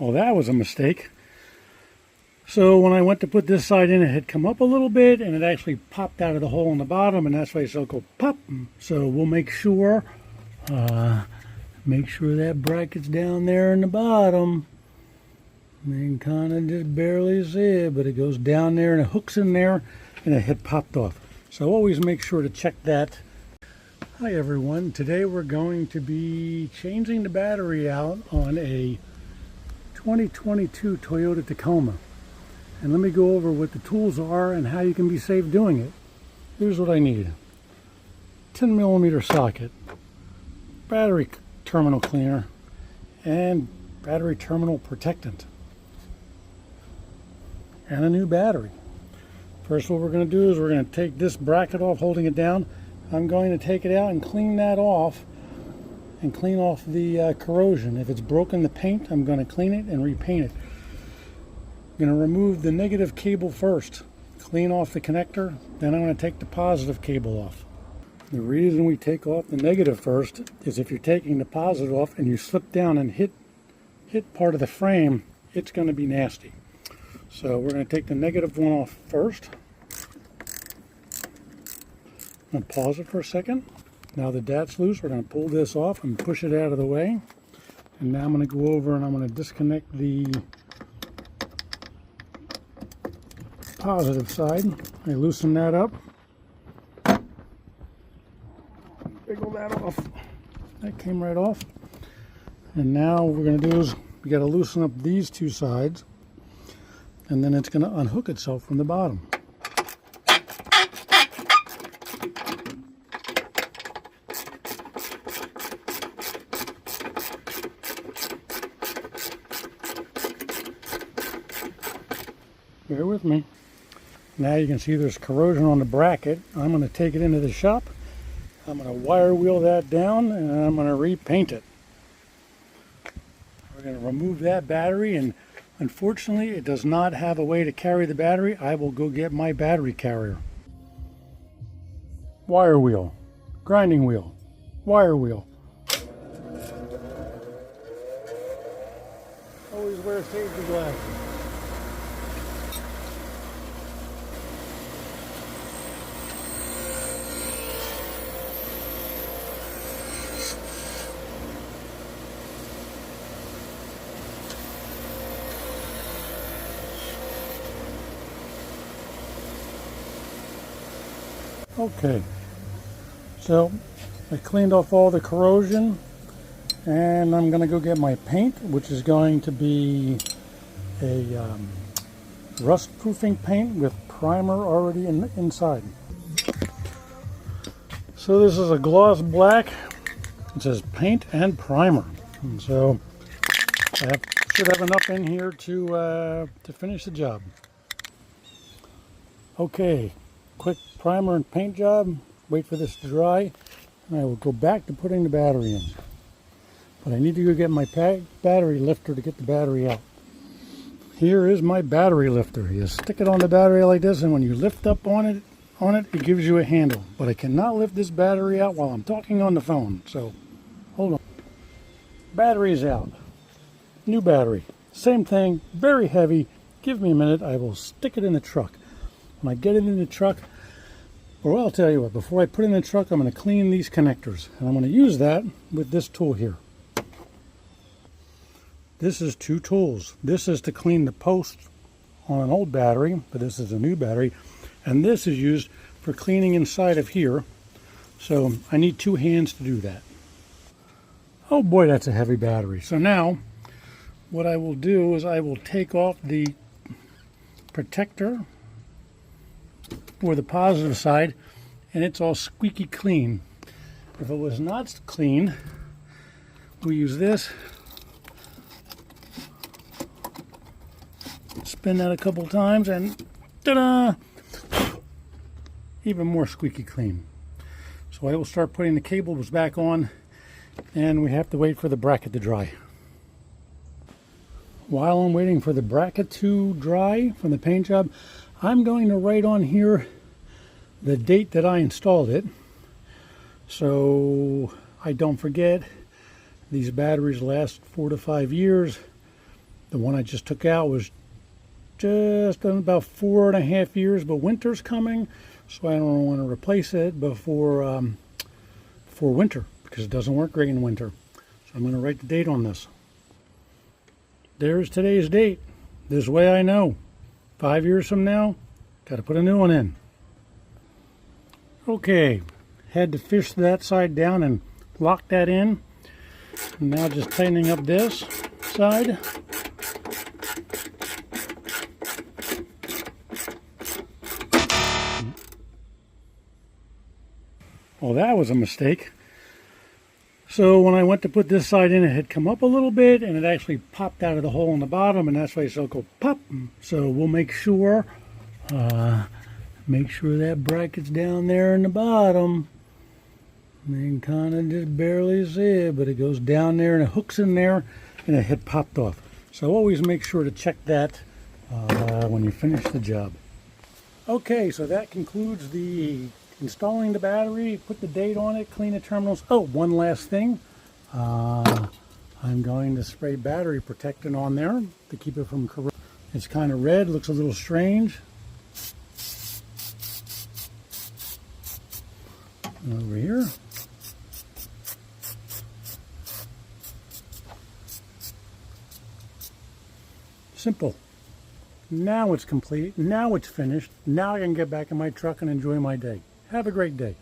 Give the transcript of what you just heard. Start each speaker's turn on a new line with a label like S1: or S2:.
S1: Well, that was a mistake. So when I went to put this side in, it had come up a little bit and it actually popped out of the hole in the bottom, and that's why it's go pop. So we'll make sure that bracket's down there in the bottom. You can kind of just barely see it, but it goes down there and it hooks in there and it had popped off. So always make sure to check that. Hi everyone, today we're going to be changing the battery out on a 2022 Toyota Tacoma. And let me go over what the tools are and how you can be safe doing it. Here's what I need. 10mm socket, battery terminal cleaner, and battery terminal protectant, and a new battery. First, what we're going to do is we're going to take this bracket off, holding it down. I'm going to take it out and clean that off, and clean off the corrosion. If it's broken the paint, I'm going to clean it and repaint it. I'm going to remove the negative cable first, clean off the connector, then I'm going to take the positive cable off. The reason we take off the negative first is if you're taking the positive off and you slip down and hit part of the frame, it's going to be nasty. So we're going to take the negative one off first. I'm going to pause it for a second. Now that that's loose, we're going to pull this off and push it out of the way. And now I'm going to go over and I'm going to disconnect the positive side. I loosen that up. Wiggle that off. That came right off. And now what we're going to do is we got to loosen up these two sides, and then it's going to unhook itself from the bottom. Bear with me. Now you can see there's corrosion on the bracket. I'm going to take it into the shop. I'm going to wire wheel that down and I'm going to repaint it. We're going to remove that battery, and unfortunately it does not have a way to carry the battery. I will go get my battery carrier. Wire wheel, grinding wheel, wire wheel. Always wear safety glasses. Okay, so I cleaned off all the corrosion, and I'm going to go get my paint, which is going to be a rust proofing paint with primer already inside. So this is a gloss black. It says paint and primer, and so I should have enough in here to finish the job. Okay. Quick primer and paint job, wait for this to dry, and I will go back to putting the battery in. But I need to go get my battery lifter to get the battery out. Here is my battery lifter. You stick it on the battery like this, and when you lift up on it, it gives you a handle. But I cannot lift this battery out while I'm talking on the phone, so hold on. Battery's out. New battery. Same thing, very heavy. Give me a minute, I will stick it in the truck. When I get it in the truck, or I'll tell you what, before I put it in the truck, I'm going to clean these connectors. And I'm going to use that with this tool here. This is two tools. This is to clean the post on an old battery, but this is a new battery. And this is used for cleaning inside of here. So I need two hands to do that. Oh boy, that's a heavy battery. So now, what I will do is I will take off the protector for the positive side, and it's all squeaky clean. If it was not clean, we use this, spin that a couple times, and ta-da! Even more squeaky clean. So I will start putting the cables back on, and we have to wait for the bracket to dry. While I'm waiting for the bracket to dry from the paint job, I'm going to write on here the date that I installed it, so I don't forget. These batteries last 4 to 5 years, The one I just took out was just about 4.5 years, but winter's coming, so I don't want to replace it before winter because it doesn't work great in winter. So I'm going to write the date on this. There's today's date. This way I know. 5 years from now, got to put a new one in. Okay, had to fish that side down and lock that in. Now just tightening up this side. Well, that was a mistake. So when I went to put this side in, it had come up a little bit and it actually popped out of the hole in the bottom, and that's why it's so go pop. So we'll make sure that bracket's down there in the bottom. You can kind of just barely see it, but it goes down there and it hooks in there, and it had popped off. So always make sure to check that when you finish the job. Okay, so that concludes the installing the battery, put the date on it, clean the terminals. Oh, one last thing. I'm going to spray battery protectant on there to keep it from corroding. It's kind of red, looks a little strange. Over here. Simple. Now it's complete. Now it's finished. Now I can get back in my truck and enjoy my day. Have a great day.